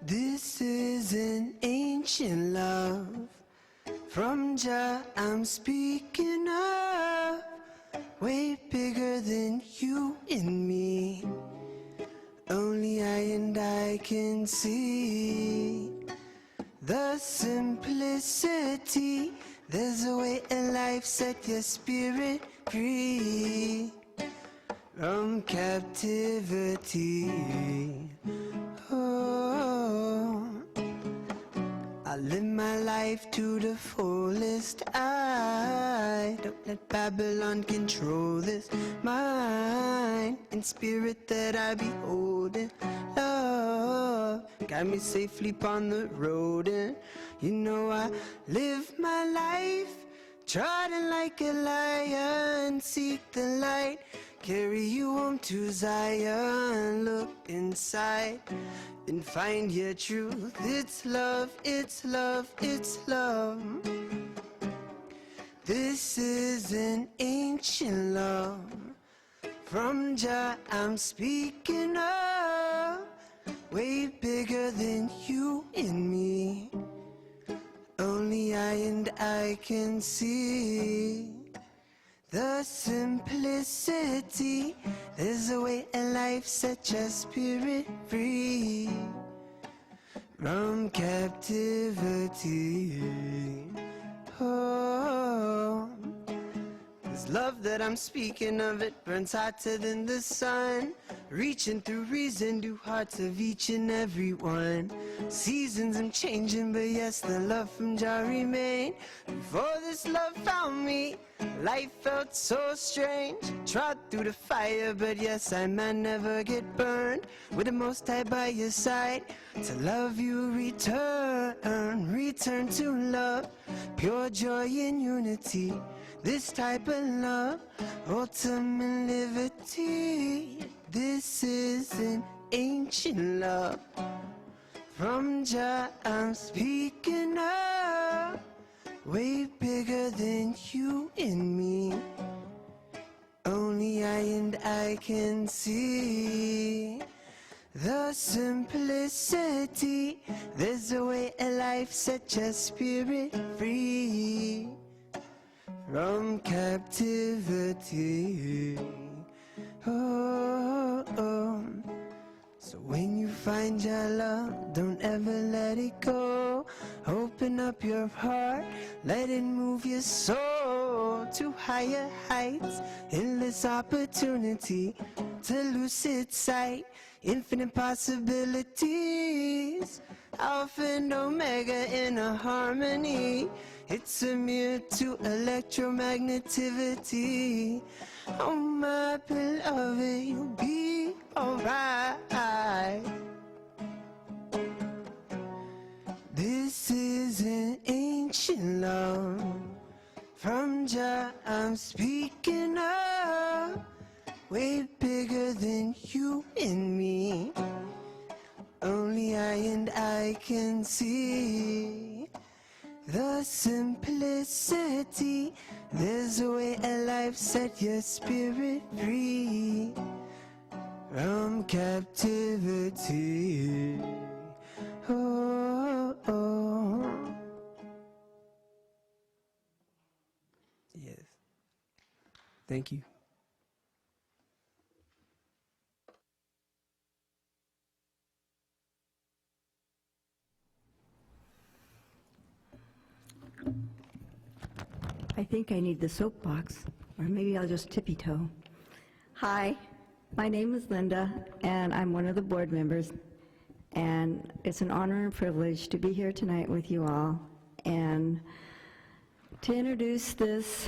This is an ancient love. From Jah I'm speaking of, way bigger than you and me. Only I and I can see the simplicity. There's a way in life, set your spirit free from captivity. I live my life to the fullest. I don't let Babylon control this mind and spirit that I be holding. Love, guide me safely upon the road, and you know I live my life trotting like a lion. Seek the light, carry you home to Zion. Look inside and find your truth. It's love, it's love, it's love. This is an ancient love. From Jah I'm speaking of, way bigger than you and me. Only I and I can see the simplicity. There's a way in life, set your spirit free from captivity. Oh, this love that I'm speaking of, it burns hotter than the sun, reaching through reason to hearts of each and every one. Seasons I'm changing, but yes, the love from Jah remain. Before this love found me, life felt so strange. Trod through the fire, but yes, I might never get burned. With the Most High by your side, to love you return to love. Pure joy and unity, this type of love, ultimate liberty. This is an ancient love. From Jah I'm speaking of, way bigger than you and me. Only I and I can see the simplicity. There's a way in life, set your spirit free from captivity. Oh, oh. So when you find your love, don't ever let it go. Open up your heart, let it move your soul to higher heights. Endless opportunity to lucid sight, infinite possibilities. Alpha and Omega in a harmony. It's immune to electromagnetivity. Oh my beloved, you'll be alright. This is an ancient love. From Jah I'm speaking of, way bigger than you and me. Only I and I can see the simplicity. There's a way in life, set your spirit free from captivity. Oh, oh. Yes. Thank you. I think I need the soapbox, or maybe I'll just tippy-toe. Hi, my name is Linda, and I'm one of the board members, and it's an honor and privilege to be here tonight with you all, and to introduce this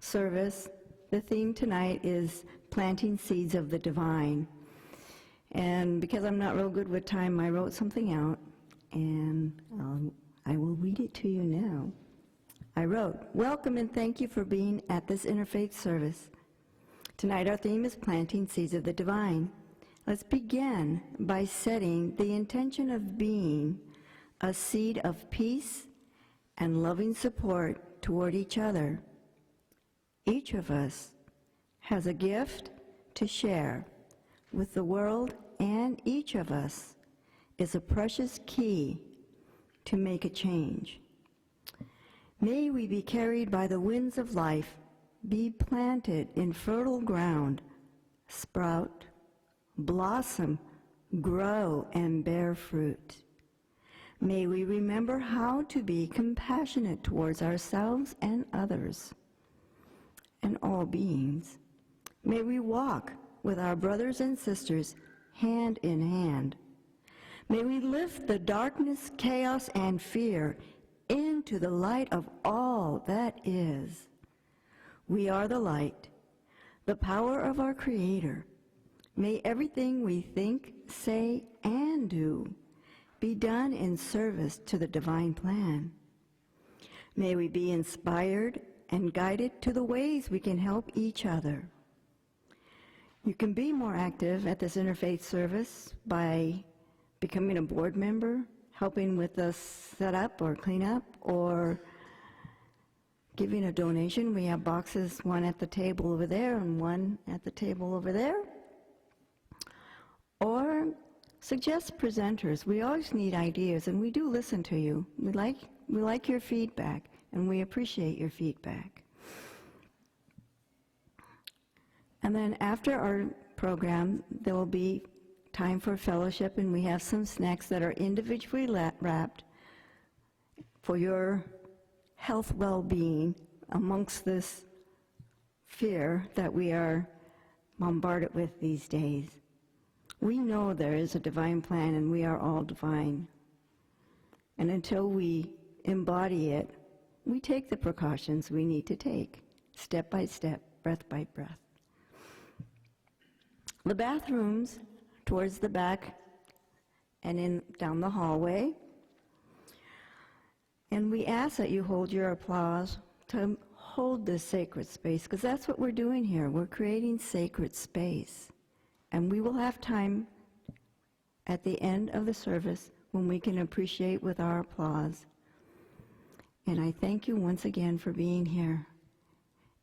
service. The theme tonight is Planting Seeds of the Divine, and because I'm not real good with time, I wrote something out, and I will read it to you now. I wrote, "Welcome and thank you for being at this interfaith service. Tonight our theme is Planting Seeds of the Divine. Let's begin by setting the intention of being a seed of peace and loving support toward each other. Each of us has a gift to share with the world, and each of us is a precious key to make a change. May we be carried by the winds of life, be planted in fertile ground, sprout, blossom, grow, and bear fruit. May we remember how to be compassionate towards ourselves and others and all beings. May we walk with our brothers and sisters hand in hand. May we lift the darkness, chaos, and fear into the light of all that is. We are the light, the power of our Creator. May everything we think, say, and do be done in service to the divine plan. May we be inspired and guided to the ways we can help each other. You can be more active at this interfaith service by becoming a board member, helping with the setup or cleanup, or giving a donation. We have boxes, one at the table over there and one at the table over there. Or suggest presenters. We always need ideas, and we do listen to you. We like your feedback, and we appreciate your feedback. And then after our program, there will be time for fellowship, and we have some snacks that are individually wrapped for your health well-being amongst this fear that we are bombarded with these days. We know there is a divine plan, and we are all divine. And until we embody it, we take the precautions we need to take, step by step, breath by breath. The bathrooms towards the back and down the hallway. And we ask that you hold your applause to hold this sacred space, because that's what we're doing here. We're creating sacred space. And we will have time at the end of the service when we can appreciate with our applause. And I thank you once again for being here.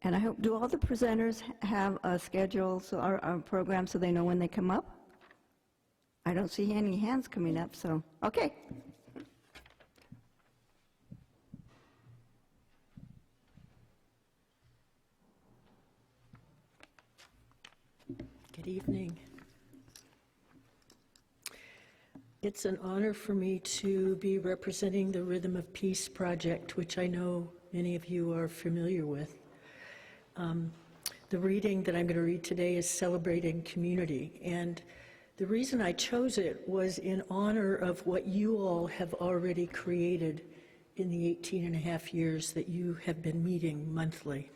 And I hope, do all the presenters have a schedule, so our program, so they know when they come up? I don't see any hands coming up, so, okay. Good evening. It's an honor for me to be representing the Rhythm of Peace project, which I know many of you are familiar with. The reading that I'm going to read today is Celebrating Community, and the reason I chose it was in honor of what you all have already created in the 18 and a half years that you have been meeting monthly.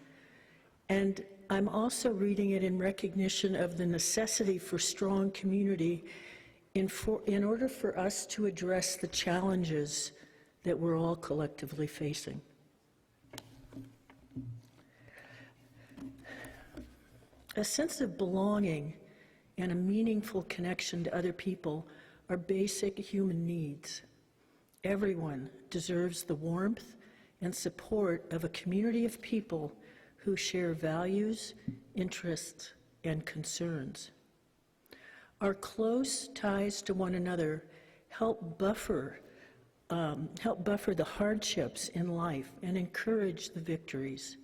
And I'm also reading it in recognition of the necessity for strong community in order for us to address the challenges that we're all collectively facing. A sense of belonging and a meaningful connection to other people are basic human needs. Everyone deserves the warmth and support of a community of people who share values, interests, and concerns. Our close ties to one another help buffer the hardships in life and encourage the victories.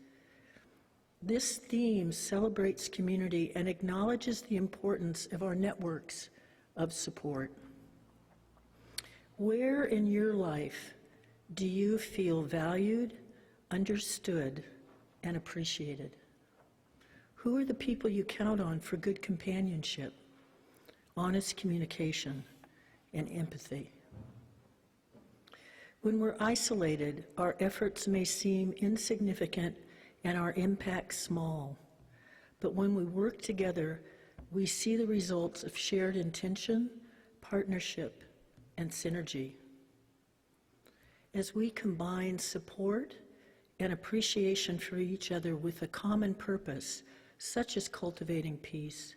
This theme celebrates community and acknowledges the importance of our networks of support. Where in your life do you feel valued, understood, and appreciated? Who are the people you count on for good companionship, honest communication, and empathy? When we're isolated, our efforts may seem insignificant and our impact small. But when we work together, we see the results of shared intention, partnership, and synergy. As we combine support and appreciation for each other with a common purpose, such as cultivating peace,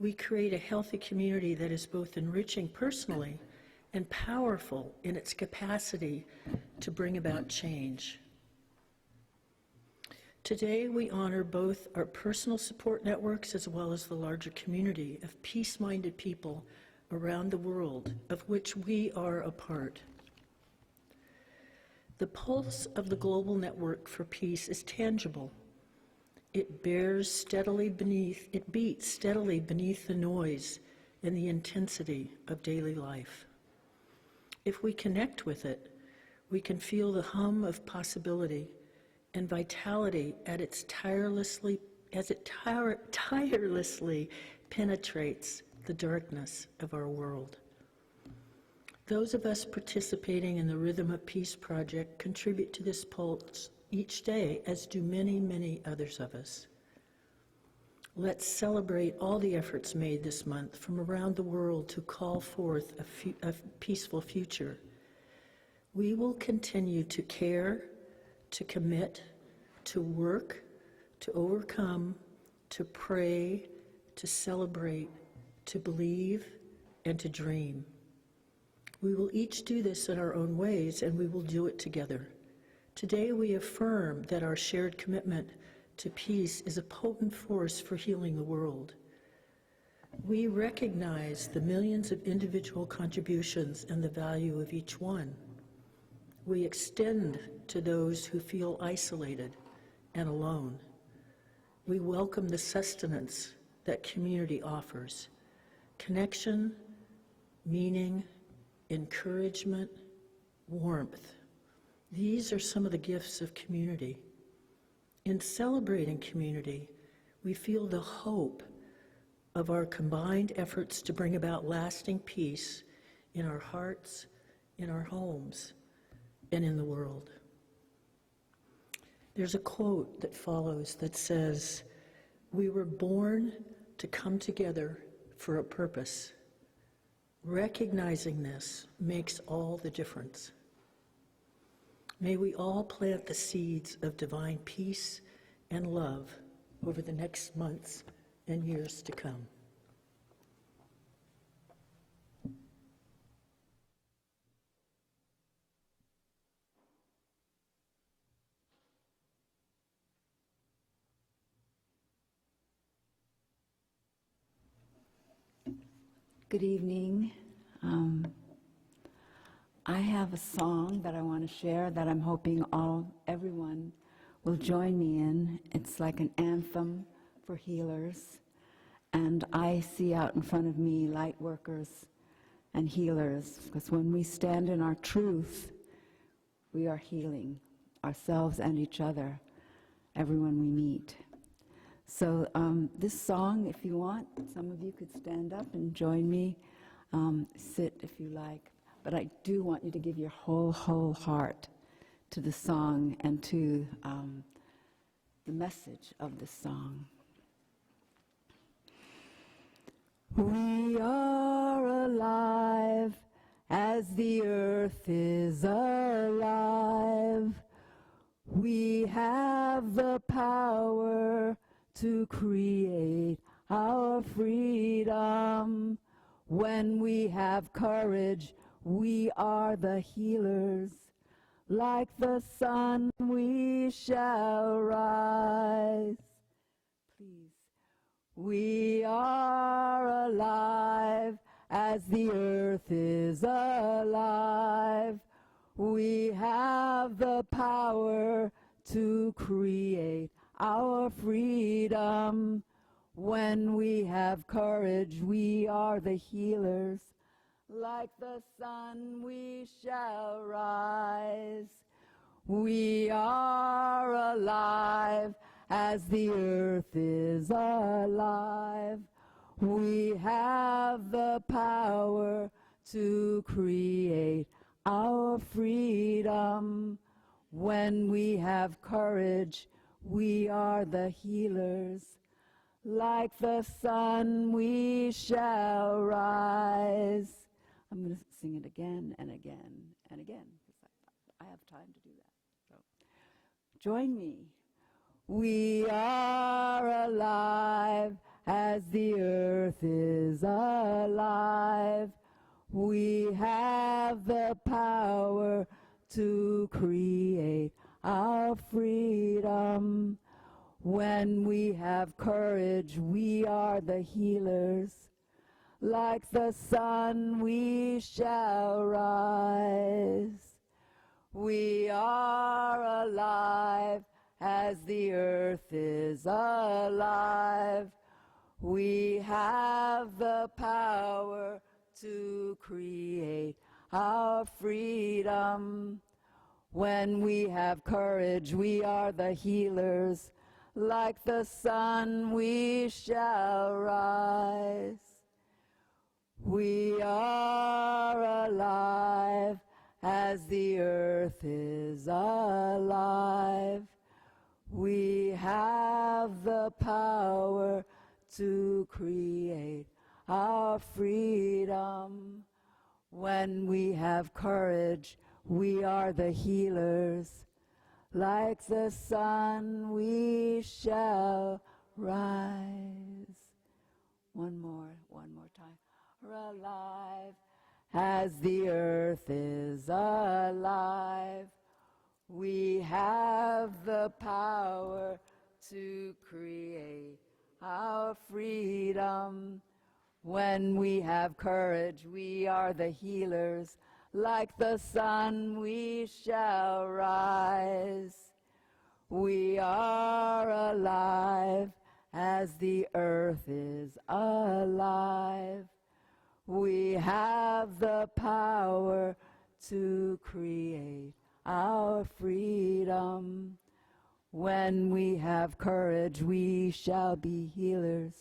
we create a healthy community that is both enriching personally and powerful in its capacity to bring about change. Today, we honor both our personal support networks as well as the larger community of peace-minded people around the world, of which we are a part. The pulse of the global network for peace is tangible. It beats steadily beneath the noise and the intensity of daily life. If we connect with it, we can feel the hum of possibility and vitality as it tirelessly penetrates the darkness of our world. Those of us participating in the Rhythm of Peace project contribute to this pulse each day, as do many, many others of us. Let's celebrate all the efforts made this month from around the world to call forth a peaceful future. We will continue to care, to commit, to work, to overcome, to pray, to celebrate, to believe, and to dream. We will each do this in our own ways, and we will do it together. Today, we affirm that our shared commitment to peace is a potent force for healing the world. We recognize the millions of individual contributions and the value of each one. We extend to those who feel isolated and alone. We welcome the sustenance that community offers: connection, meaning, encouragement, warmth. These are some of the gifts of community. In celebrating community, we feel the hope of our combined efforts to bring about lasting peace in our hearts, in our homes, and in the world. There's a quote that follows that says, "We were born to come together for a purpose. Recognizing this makes all the difference." May we all plant the seeds of divine peace and love over the next months and years to come. Good evening. I have a song that I want to share that I'm hoping everyone will join me in. It's like an anthem for healers. And I see out in front of me light workers and healers, because when we stand in our truth, we are healing ourselves and each other, everyone we meet. So this song, if you want, some of you could stand up and join me. Sit if you like. But I do want you to give your whole heart to the song and to the message of the song. We are alive as the earth is alive. We have the power to create our freedom. When we have courage, we are the healers. Like the sun, we shall rise. Please. We are alive as the earth is alive. We have the power to create our freedom. When we have courage, we are the healers. Like the sun, we shall rise. We are alive as the earth is alive. We have the power to create our freedom. When we have courage, we are the healers. Like the sun, we shall rise. I'm going to sing it again and again and again, because I have time to do that. So, join me. We are alive as as the earth is alive. We have the power to create our freedom. When we have courage, we are the healers. Like the sun, we shall rise. We are alive as the earth is alive. We have the power to create our freedom. When we have courage, we are the healers. Like the sun, we shall rise. We are alive as the earth is alive. We have the power to create our freedom. When we have courage, we are the healers. Like the sun, we shall rise. One more time. We're alive as the earth is alive. We have the power to create our freedom. When we have courage, we are the healers. Like the sun, we shall rise. We are alive as the earth is alive. We have the power to create our freedom. When we have courage, we shall be healers.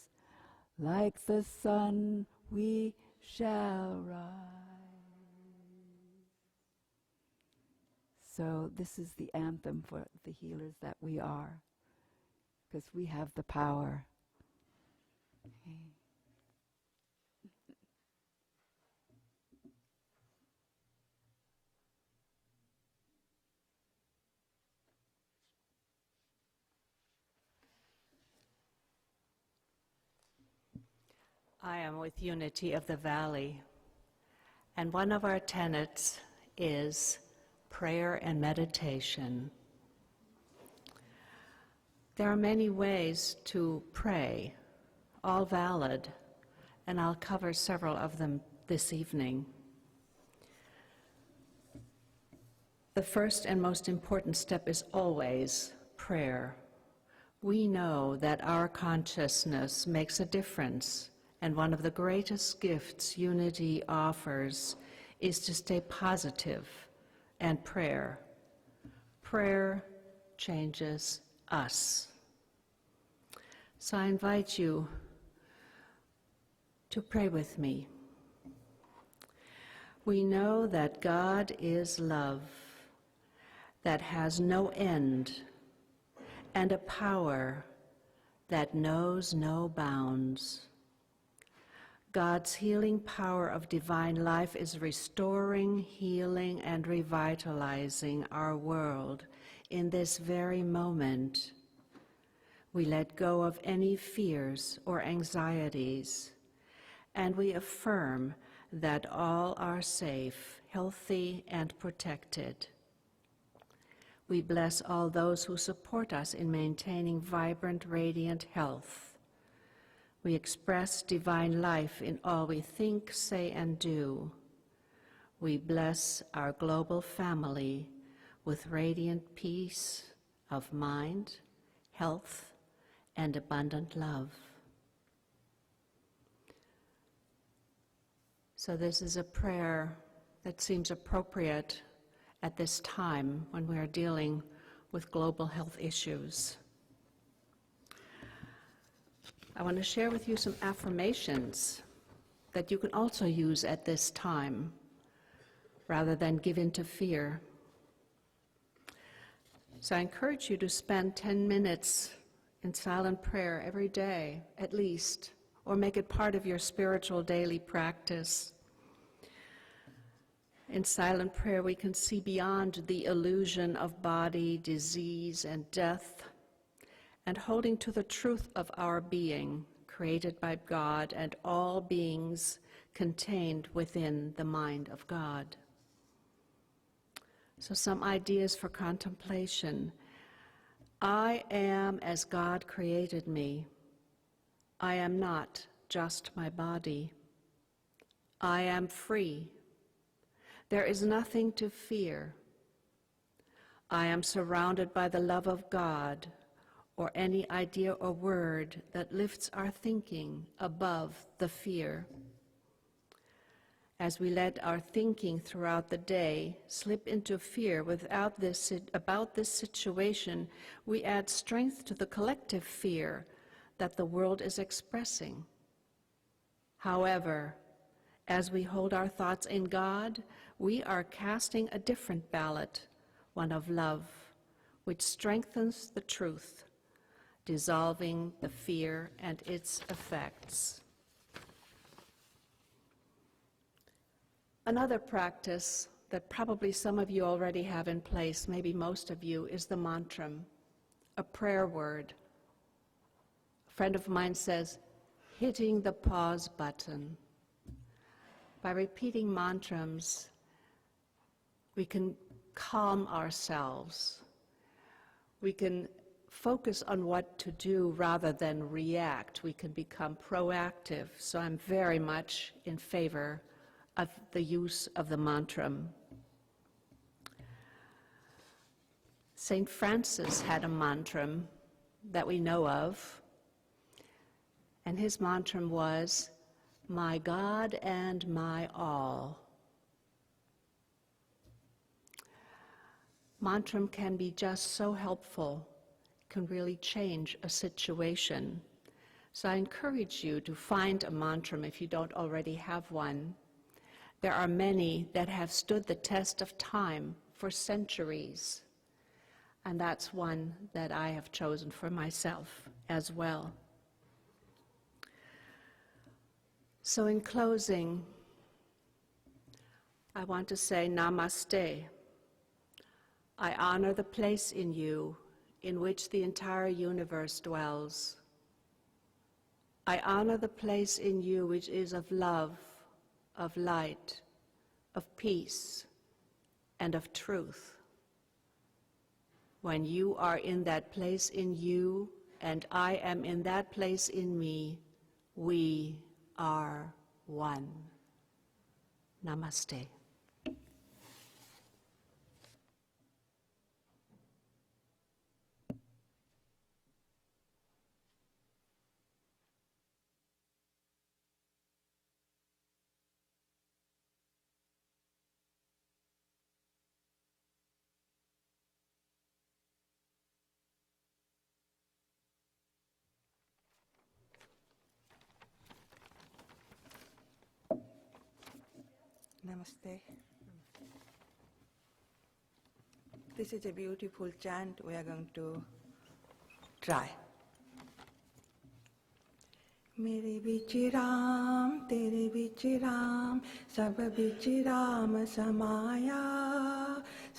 Like the sun, we shall rise. So this is the anthem for the healers that we are, because we have the power. Okay. I am with Unity of the Valley, and one of our tenets is prayer and meditation. There are many ways to pray, all valid, and I'll cover several of them this evening. The first and most important step is always prayer. We know that our consciousness makes a difference, and one of the greatest gifts Unity offers is to stay positive and prayer. Prayer changes us. So I invite you to pray with me. We know that God is love that has no end and a power that knows no bounds. God's healing power of divine life is restoring, healing, and revitalizing our world in this very moment. We let go of any fears or anxieties, and we affirm that all are safe, healthy, and protected. We bless all those who support us in maintaining vibrant, radiant health. We express divine life in all we think, say, and do. We bless our global family with radiant peace of mind, health, and abundant love. So this is a prayer that seems appropriate at this time when we are dealing with global health issues. I want to share with you some affirmations that you can also use at this time rather than give in to fear. So I encourage you to spend 10 minutes in silent prayer every day, at least, or make it part of your spiritual daily practice. In silent prayer, we can see beyond the illusion of body, disease, and death, and holding to the truth of our being, created by God, and all beings contained within the mind of God. So some ideas for contemplation. I am as God created me. I am not just my body. I am free. There is nothing to fear. I am surrounded by the love of God, or any idea or word that lifts our thinking above the fear. As we let our thinking throughout the day slip into fear about this situation, we add strength to the collective fear that the world is expressing. However, as we hold our thoughts in God, we are casting a different ballot, one of love, which strengthens the truth, dissolving the fear and its effects. Another practice that probably some of you already have in place, maybe most of you, is the mantram, a prayer word. A friend of mine says, hitting the pause button. By repeating mantrams, we can calm ourselves. We can focus on what to do rather than react. We can become proactive. So I'm very much in favor of the use of the mantram. St. Francis had a mantram that we know of, and his mantram was, "My God and my all." Mantram can be just so helpful, can really change a situation. So I encourage you to find a mantram if you don't already have one. There are many that have stood the test of time for centuries, and that's one that I have chosen for myself as well. So in closing, I want to say namaste. I honor the place in you in which the entire universe dwells. I honor the place in you which is of love, of light, of peace, and of truth. When you are in that place in you, and I am in that place in me, we are one. Namaste. Namaste. This is a beautiful chant we are going to try. मेरे बिच राम तेरे बिच राम सब बिच राम समाया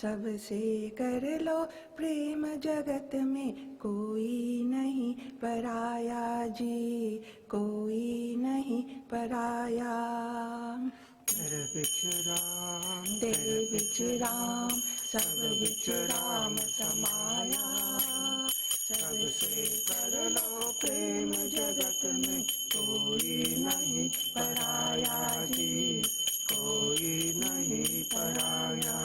सबसे कर लो प्रेम जगत में कोई नहीं पराया जी कोई नहीं पराया तेरे बिच राम सब बिच राम समाया सबसे कर लो प्रेम जगत में कोई नहीं पराया जी कोई नहीं पराया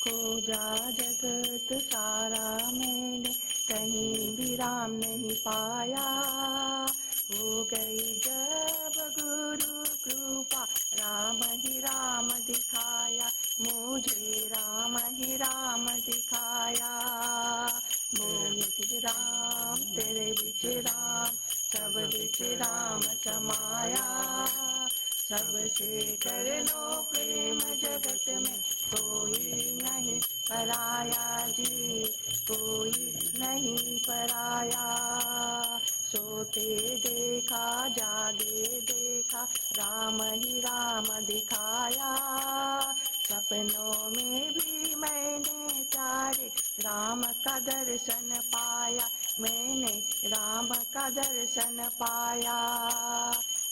खोजा जगत सारा मैंने कहीं भी राम नहीं पाया हो गई जब गुरु कृपा राम ही राम दिखाया मुझे राम ही राम दिखाया बोल राम तेरे बिच राम सब बिच राम समाया सबसे कर लो प्रेम जगत में कोई नहीं पराया जी कोई नहीं पराया सोते देखा जागे देखा राम ही राम दिखाया सपनों में भी मैंने चारे राम का दर्शन पाया मैंने राम का दर्शन पाया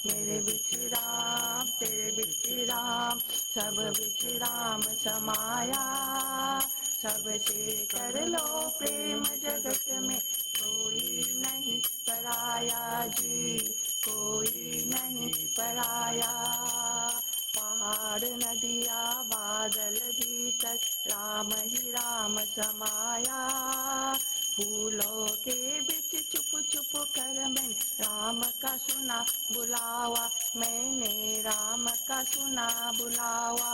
मेरे बिच राम तेरे बिच राम सब बिच राम समाया सबसे कर लो प्रेम जगत में कोई नहीं पराया जी कोई नहीं पराया पहाड़ नदिया बादल भीतर राम ही राम समाया फूलों के बीच चुप चुप कर मैं राम का सुना बुलावा मैंने राम का सुना बुलावा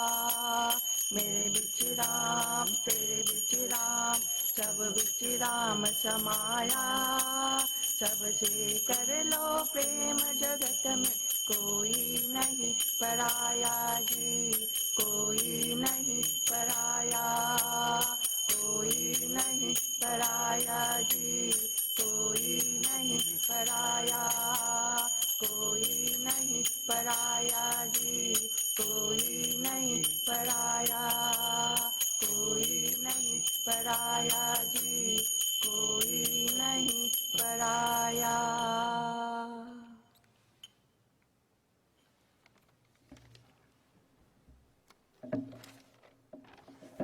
मेरे बिच राम तेरे बिच राम सब बिच राम समाया सबसे कर लो प्रेम जगत में कोई नहीं पराया जी कोई नहीं पराया कोई नहीं पराया जी कोई नहीं पराया कोई नहीं पराया जी कोई नहीं पराया कोई नहीं पराया जी कोई नहीं पराया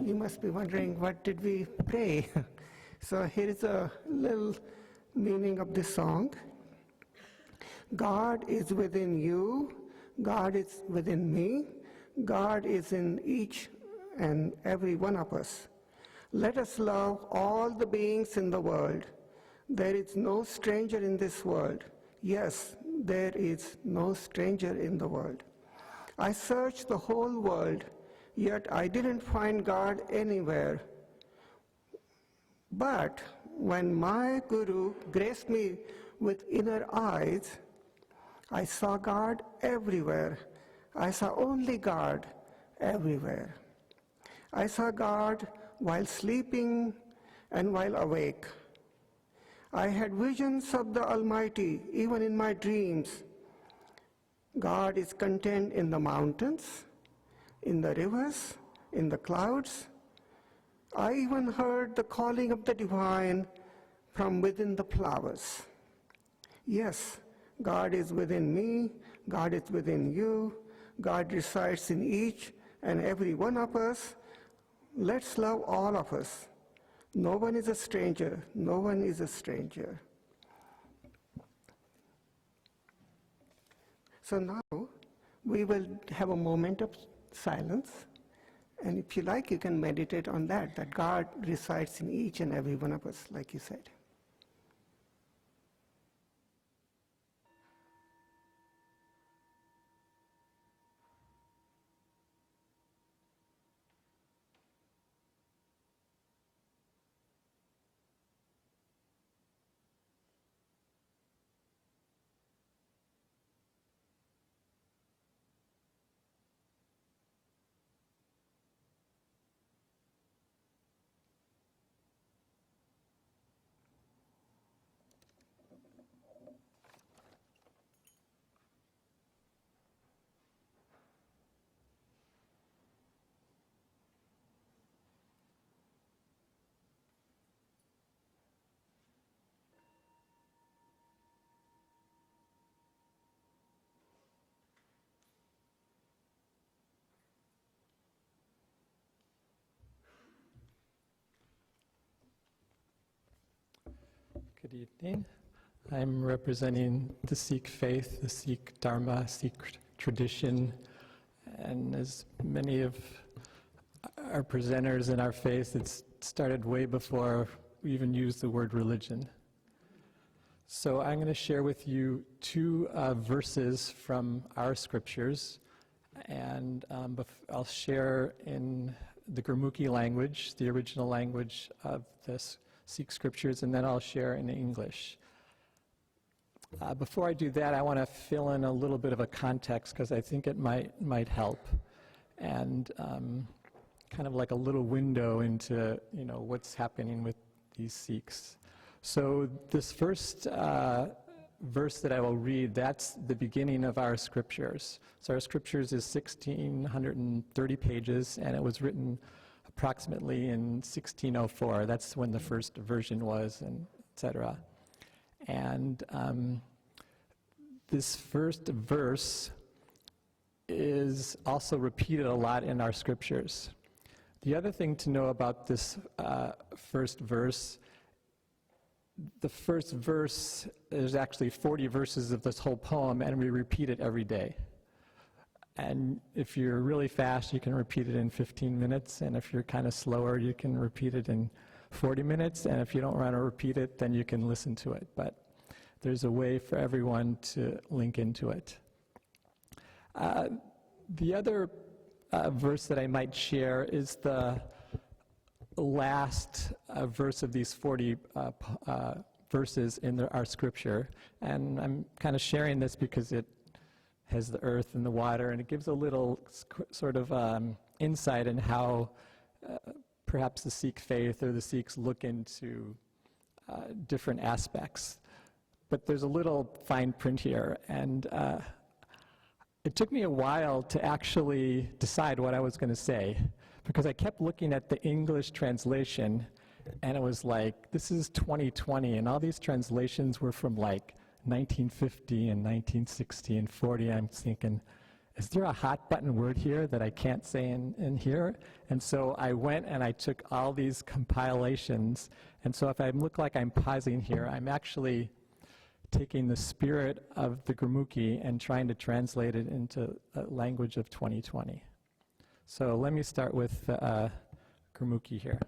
You must be wondering, what did we pray? So here is a little meaning of this song. God is within you, God is within me, God is in each and every one of us. Let us love all the beings in the world. There is no stranger in this world. Yes, there is no stranger in the world. I searched the whole world, yet I didn't find God anywhere. But when my Guru graced me with inner eyes, I saw God everywhere. I saw only God everywhere. I saw God while sleeping and while awake. I had visions of the Almighty even in my dreams. God is contained in the mountains, in the rivers, in the clouds. I even heard the calling of the divine from within the flowers. Yes, God is within me, God is within you, God resides in each and every one of us. Let's love all of us. No one is a stranger, no one is a stranger. So now we will have a moment of silence, and if you like, you can meditate on that God resides in each and every one of us, like you said. Good evening. I'm representing the Sikh faith, the Sikh Dharma, Sikh tradition, and as many of our presenters in our faith, it's started way before we even used the word religion. So I'm going to share with you two verses from our scriptures, and I'll share in the Gurmukhi language, the original language of this Sikh scriptures, and then I'll share in English. Before I do that, I want to fill in a little bit of a context because I think it might help, and kind of like a little window into what's happening with these Sikhs. So this first verse that I will read, that's the beginning of our scriptures. So our scriptures is 1,630 pages, and it was written approximately in 1604. That's when the first version was, and etc. And this first verse is also repeated a lot in our scriptures. The other thing to know about this first verse, the first verse, there's actually 40 verses of this whole poem, and we repeat it every day. And if you're really fast, you can repeat it in 15 minutes, and if you're kind of slower, you can repeat it in 40 minutes, and if you don't want to repeat it, then you can listen to it. But there's a way for everyone to link into it. The other verse that I might share is the last verse of these 40 verses in our scripture. And I'm kind of sharing this because it has the earth and the water, and it gives a little sort of insight in how perhaps the Sikh faith or the Sikhs look into different aspects. But there's a little fine print here, and it took me a while to actually decide what I was going to say, because I kept looking at the English translation, and it was like, this is 2020, and all these translations were from like 1950 and 1960 and 40. I'm thinking, is there a hot button word here that I can't say in here? And so I went and I took all these compilations, and so if I look like I'm pausing here, I'm actually taking the spirit of the Gurmukhi and trying to translate it into a language of 2020. So let me start with Gurmukhi here.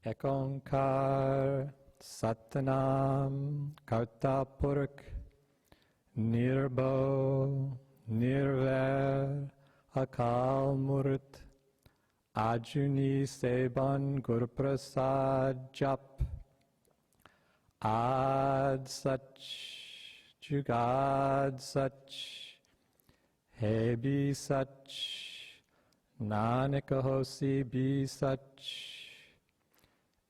Ek Onkar Satnam Karta Purakh Nirbhau Nirvair Akal Murt Ajuni Seban Gur Prasad Jap Ad Sach Jugad Sach He Bi Sach Nanak Hosi Bi Sach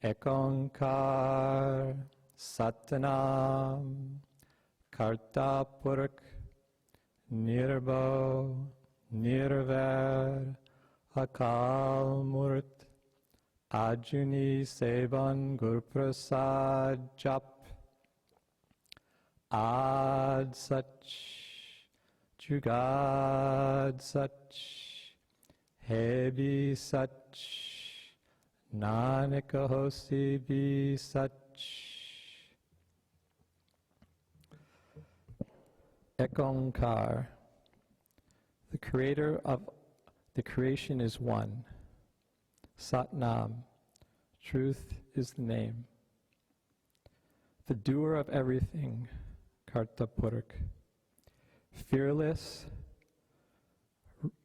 Ek Onkar Satnam Karta Purakh Nirbhau Nirvair Akal Murt Ajuni Sevan Gur Prasad Jap Ad Sach Jugad Sach He Bi Sach Nanak Hosi Bi Sach. Ek Onkar. The creator of the creation is one. Satnam, truth is the name. The doer of everything, Karta Purakh. Fearless,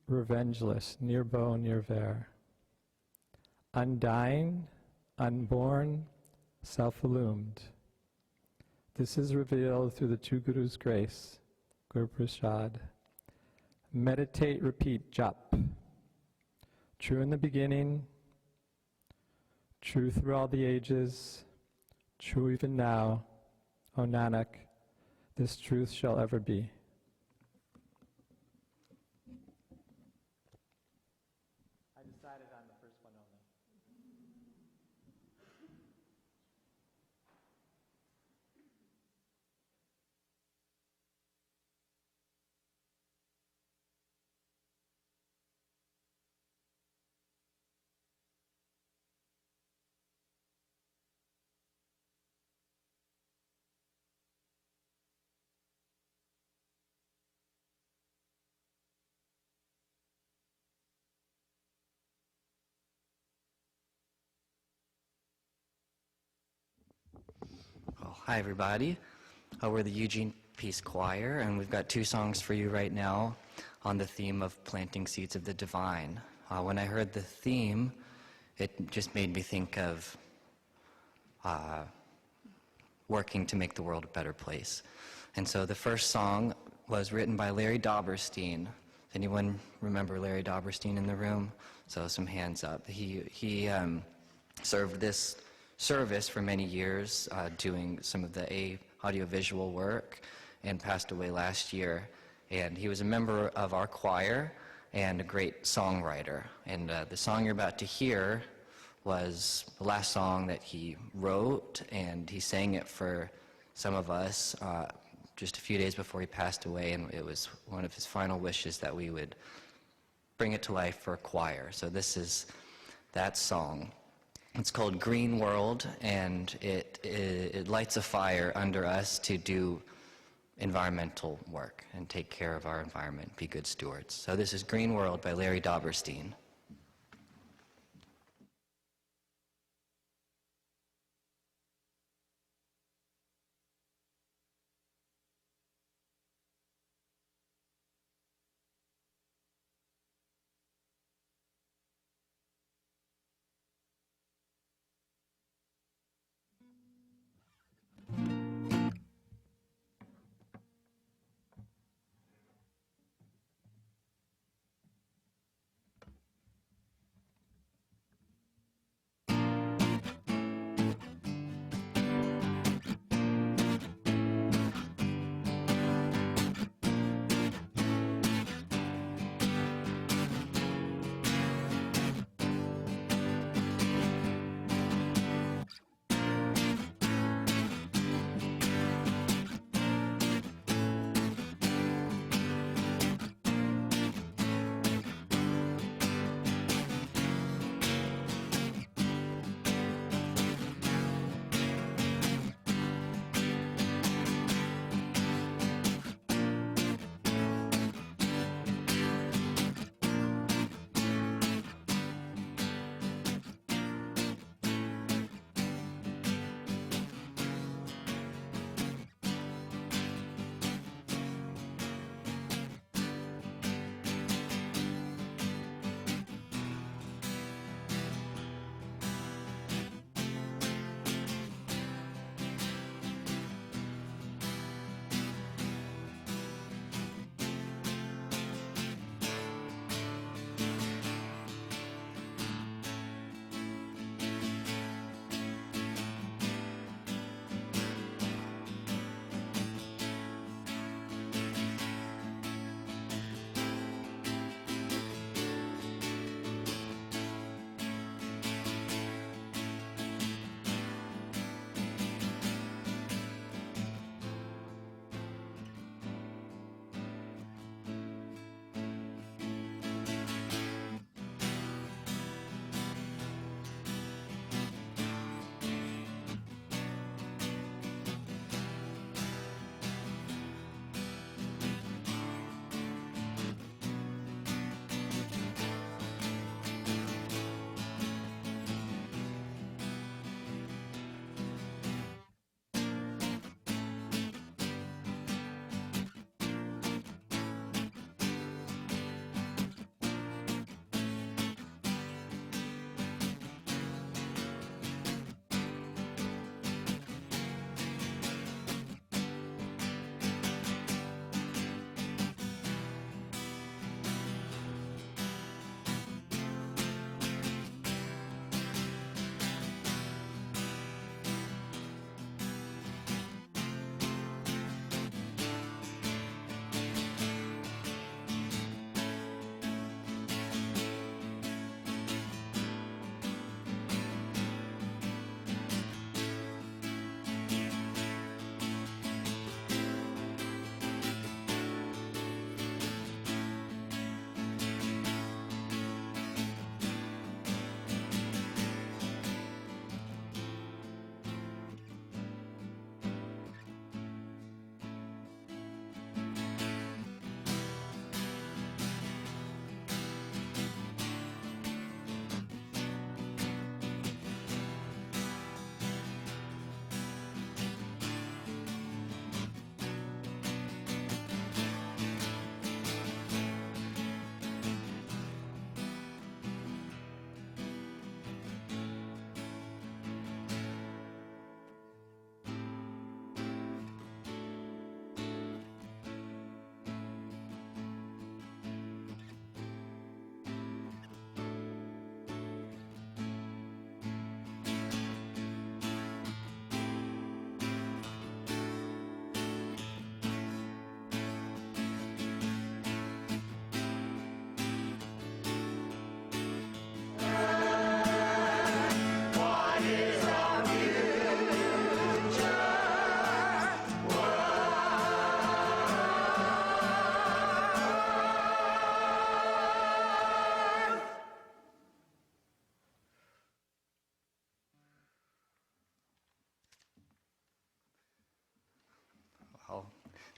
revengeless, Nirbhau Nirvair. Undying, unborn, self-illumined. This is revealed through the two Gurus' grace, Guru Prasad. Meditate, repeat, jap. True in the beginning, true through all the ages, true even now, O Nanak, this truth shall ever be. I decided on the first one only. Well, hi everybody. We're the Eugene Peace Choir, and we've got two songs for you right now on the theme of planting seeds of the divine. When I heard the theme, it just made me think of working to make the world a better place. And so the first song was written by Larry Dauberstein. Does anyone remember Larry Dauberstein in the room? So some hands up. He served this service for many years, doing some of the audiovisual work, and passed away last year. And he was a member of our choir and a great songwriter. And the song you're about to hear was the last song that he wrote, and he sang it for some of us just a few days before he passed away, and it was one of his final wishes that we would bring it to life for a choir. So this is that song. It's called Green World, and it lights a fire under us to do environmental work and take care of our environment, be good stewards. So this is Green World by Larry Doberstein.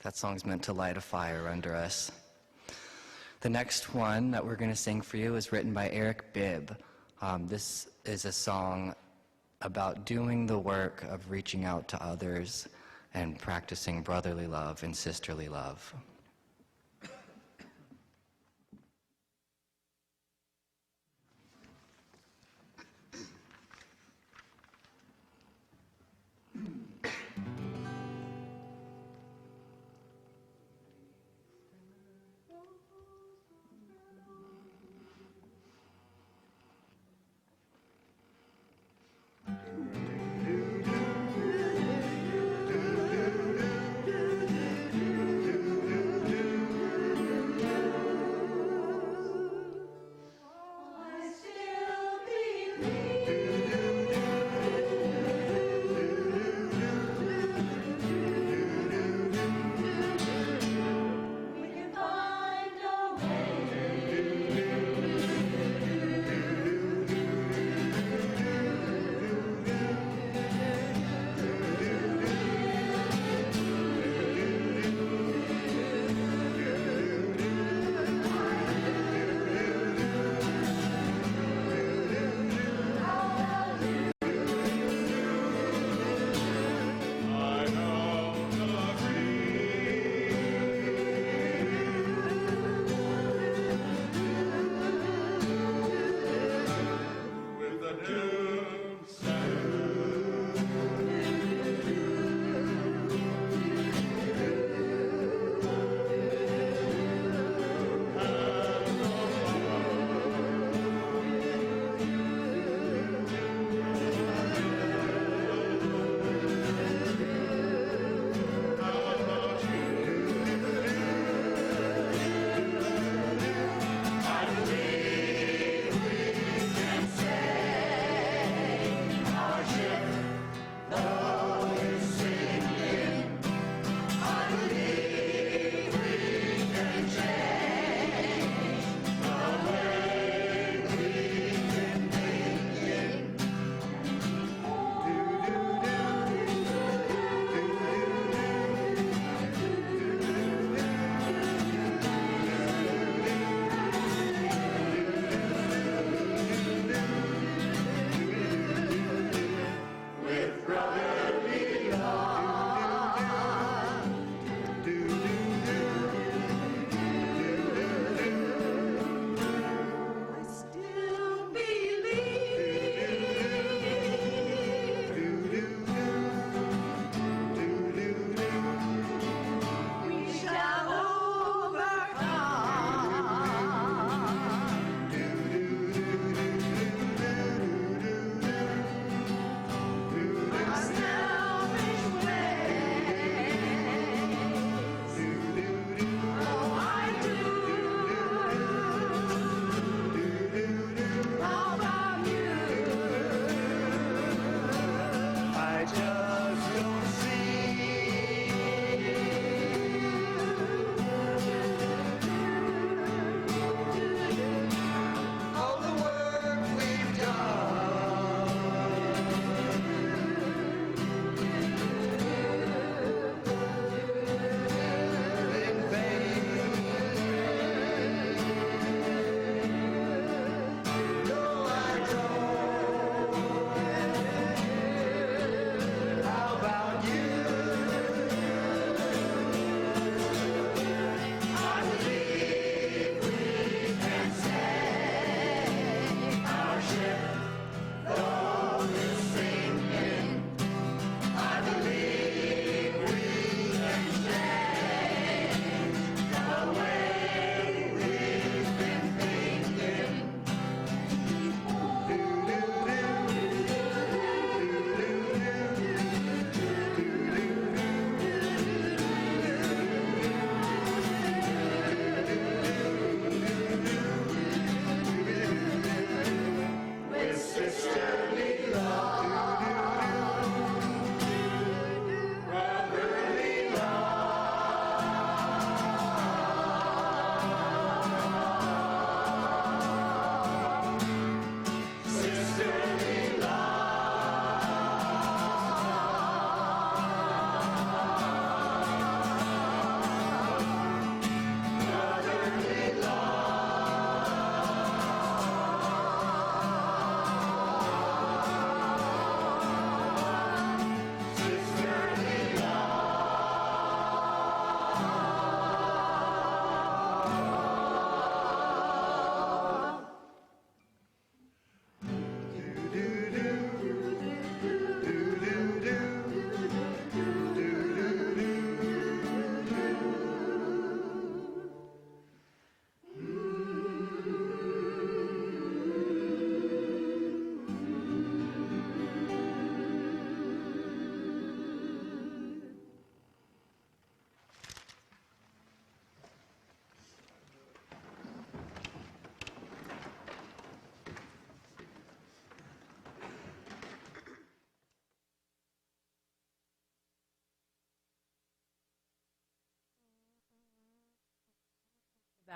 That song's meant to light a fire under us. The next one that we're going to sing for you is written by Eric Bibb. This is a song about doing the work of reaching out to others and practicing brotherly love and sisterly love.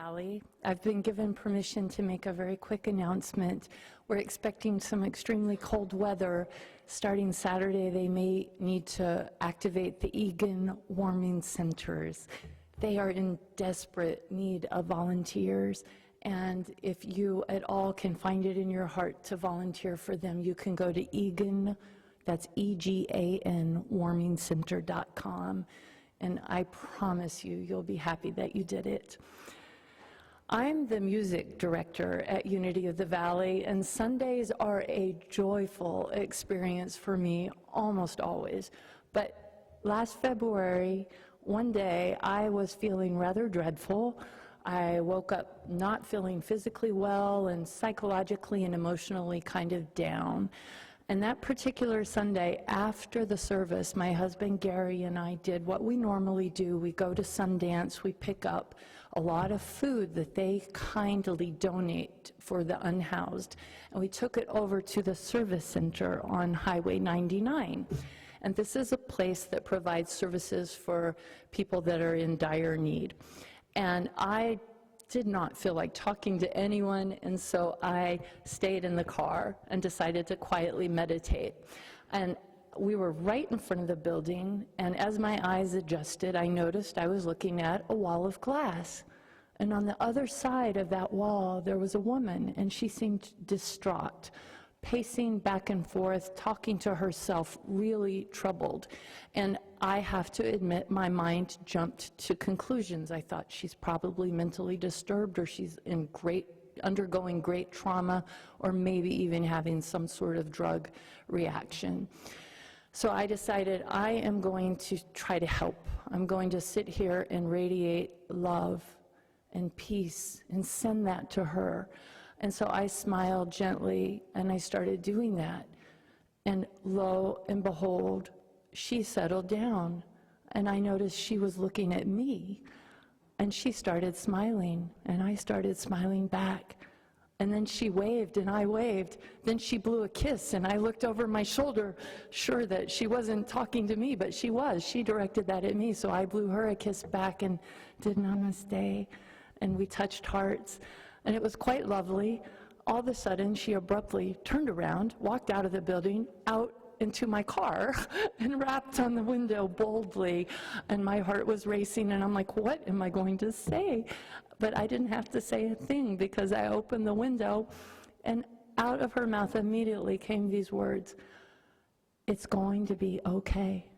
Valley. I've been given permission to make a very quick announcement. We're expecting some extremely cold weather. Starting Saturday, they may need to activate the Eugene warming centers. They are in desperate need of volunteers, and if you at all can find it in your heart to volunteer for them, you can go to Eugene, that's EGAN, warmingcenter.com, and I promise you, you'll be happy that you did it. I'm the music director at Unity of the Valley, and Sundays are a joyful experience for me almost always. But last February, one day, I was feeling rather dreadful. I woke up not feeling physically well and psychologically and emotionally kind of down. And that particular Sunday, after the service, my husband Gary and I did what we normally do. We go to Sundance, we pick up a lot of food that they kindly donate for the unhoused, and we took it over to the service center on Highway 99. And this is a place that provides services for people that are in dire need. And I did not feel like talking to anyone, and so I stayed in the car and decided to quietly meditate. And we were right in front of the building, and as my eyes adjusted, I noticed I was looking at a wall of glass. And on the other side of that wall, there was a woman, and she seemed distraught, pacing back and forth, talking to herself, really troubled. And I have to admit, my mind jumped to conclusions. I thought she's probably mentally disturbed, or she's undergoing great trauma, or maybe even having some sort of drug reaction. So I decided I am going to try to help. I'm going to sit here and radiate love and peace and send that to her. And so I smiled gently, and I started doing that. And lo and behold, she settled down, and I noticed she was looking at me, and she started smiling, and I started smiling back. And then she waved, and I waved. Then she blew a kiss, and I looked over my shoulder, sure that she wasn't talking to me, but she was. She directed that at me, so I blew her a kiss back and did namaste, and we touched hearts. And it was quite lovely. All of a sudden, she abruptly turned around, walked out of the building, out into my car, and rapped on the window boldly. And my heart was racing, and I'm like, what am I going to say? But I didn't have to say a thing, because I opened the window, and out of her mouth immediately came these words: "It's going to be okay.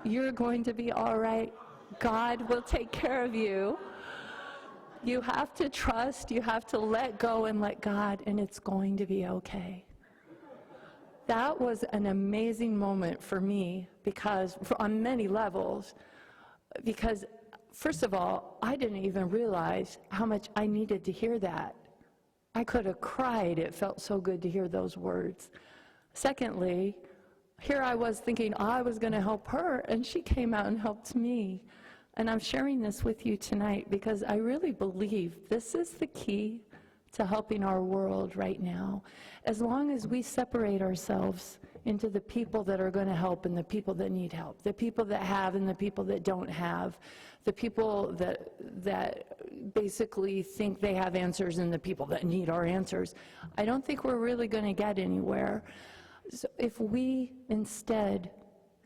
You're going to be all right. God will take care of you. You have to trust, you have to let go and let God, and it's going to be okay." That was an amazing moment for me, because on many levels, because first of all, I didn't even realize how much I needed to hear that. I could have cried. It felt so good to hear those words. Secondly, here I was thinking I was going to help her, and she came out and helped me. And I'm sharing this with you tonight because I really believe this is the key to helping our world right now. As long as we separate ourselves into the people that are going to help and the people that need help, the people that have and the people that don't have, the people that basically think they have answers and the people that need our answers, I don't think we're really going to get anywhere. So if we instead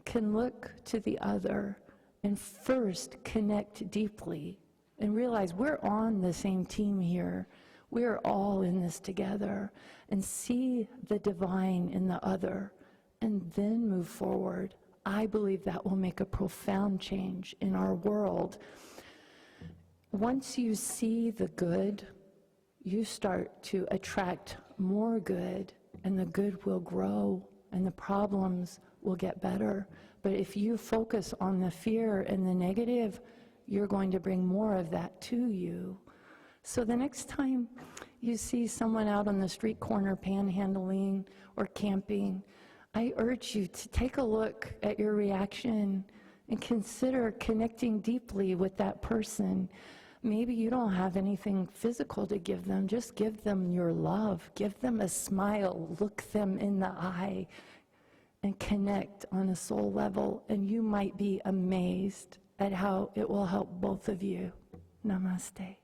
can look to the other and first connect deeply and realize we're on the same team here, we're all in this together, and see the divine in the other, and then move forward, I believe that will make a profound change in our world. Once you see the good, you start to attract more good, and the good will grow, and the problems will get better. But if you focus on the fear and the negative, you're going to bring more of that to you. So the next time you see someone out on the street corner panhandling or camping, I urge you to take a look at your reaction and consider connecting deeply with that person. Maybe you don't have anything physical to give them, just give them your love, give them a smile, look them in the eye, and connect on a soul level, and you might be amazed at how it will help both of you. Namaste.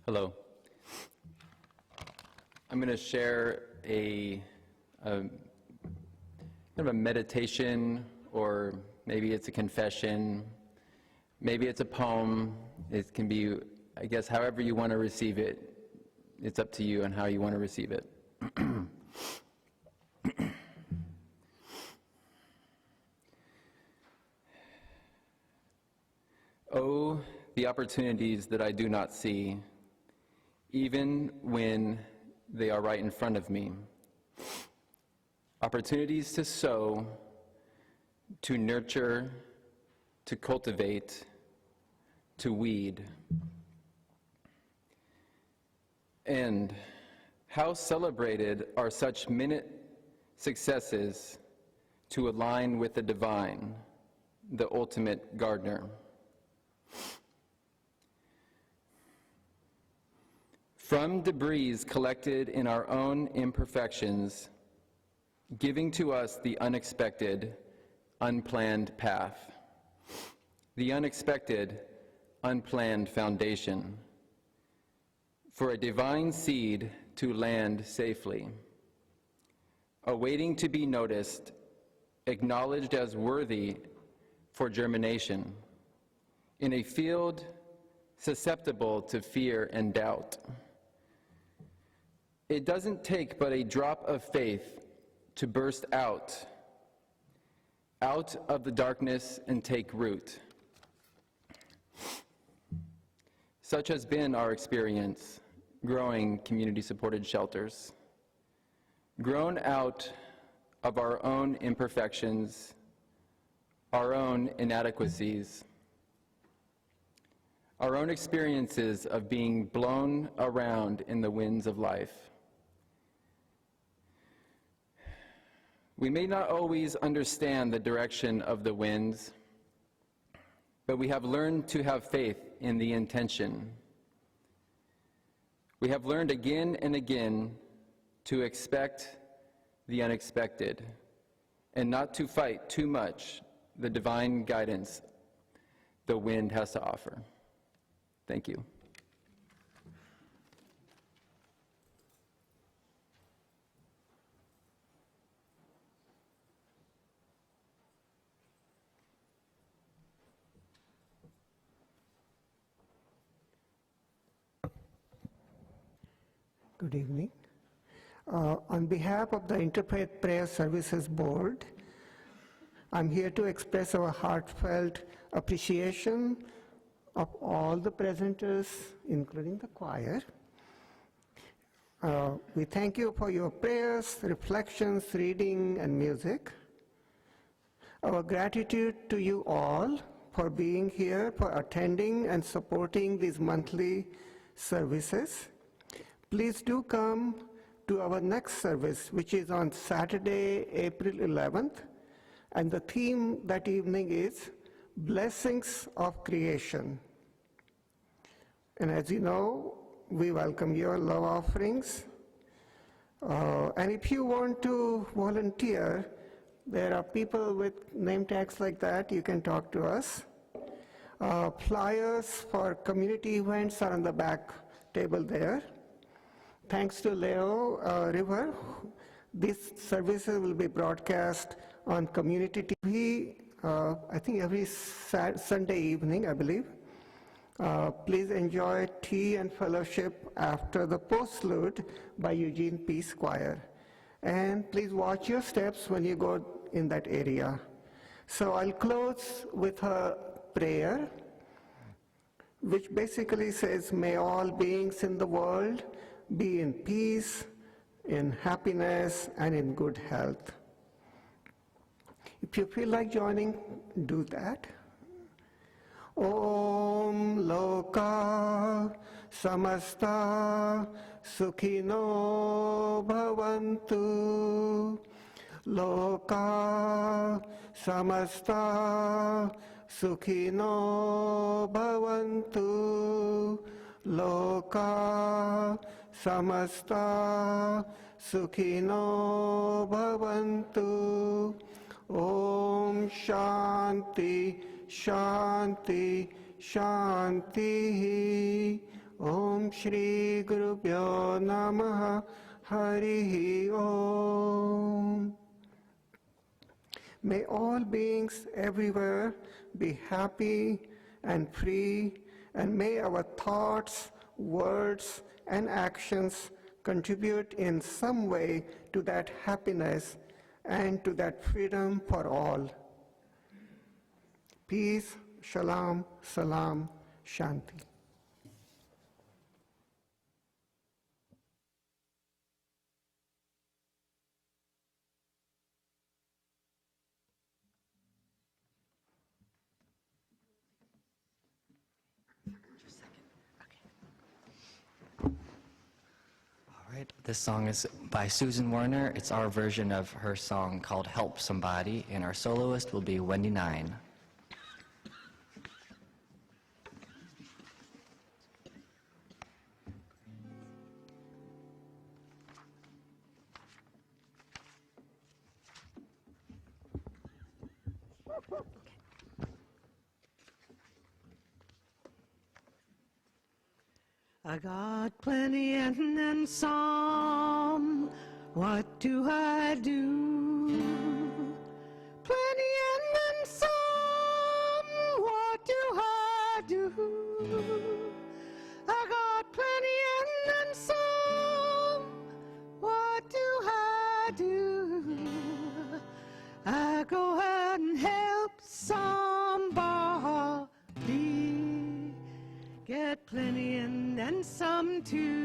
Hello. I'm going to share a kind of a meditation, or maybe it's a confession, maybe it's a poem. It can be, I guess, however you want to receive it. It's up to you and how you want to receive it. Oh, the opportunities that I do not see, even when they are right in front of me. Opportunities to sow, to nurture, to cultivate, to weed. And how celebrated are such minute successes to align with the divine, the ultimate gardener. From debris collected in our own imperfections, giving to us the unexpected, unplanned path, the unexpected, unplanned foundation, for a divine seed to land safely, awaiting to be noticed, acknowledged as worthy for germination, in a field susceptible to fear and doubt. It doesn't take but a drop of faith to burst out of the darkness and take root. Such has been our experience growing community-supported shelters, grown out of our own imperfections, our own inadequacies, our own experiences of being blown around in the winds of life. We may not always understand the direction of the winds, but we have learned to have faith in the intention. We have learned again and again to expect the unexpected and not to fight too much the divine guidance the wind has to offer. Thank you. Good evening. On behalf of the Interfaith Prayer Services Board, I'm here to express our heartfelt appreciation of all the presenters, including the choir. We thank you for your prayers, reflections, reading, and music. Our gratitude to you all for being here, for attending and supporting these monthly services. Please do come to our next service, which is on Saturday, April 11th, and the theme that evening is Blessings of Creation. And as you know, we welcome your love offerings. And if you want to volunteer, there are people with name tags like that. You can talk to us. Flyers for community events are on the back table there. Thanks to Leo River, these services will be broadcast on community TV, I think every Sunday evening, I believe. Please enjoy tea and fellowship after the postlude by Eugene Peace Choir. And please watch your steps when you go in that area. So I'll close with a prayer, which basically says, may all beings in the world be in peace, in happiness, and in good health. If you feel like joining, do that. Om Loka Samasta Sukhino Bhavantu. Loka samasta sukhino bhavantu. Loka samasta sukhino bhavantu. Om Shanti, Shanti, Shanti. Om Shri Gurubhyo Namaha Harihi Om. May all beings everywhere be happy and free, and may our thoughts, words, and actions contribute in some way to that happiness and to that freedom for all. Peace, shalom, salam, shanti. This song is by Susan Werner. It's our version of her song called Help Somebody, and our soloist will be Wendy Nine. I got plenty and then some. What do I do? Plenty and then some. What do I do? I got plenty and then some. What do I do? I go out and help somebody. Get plenty and then some too.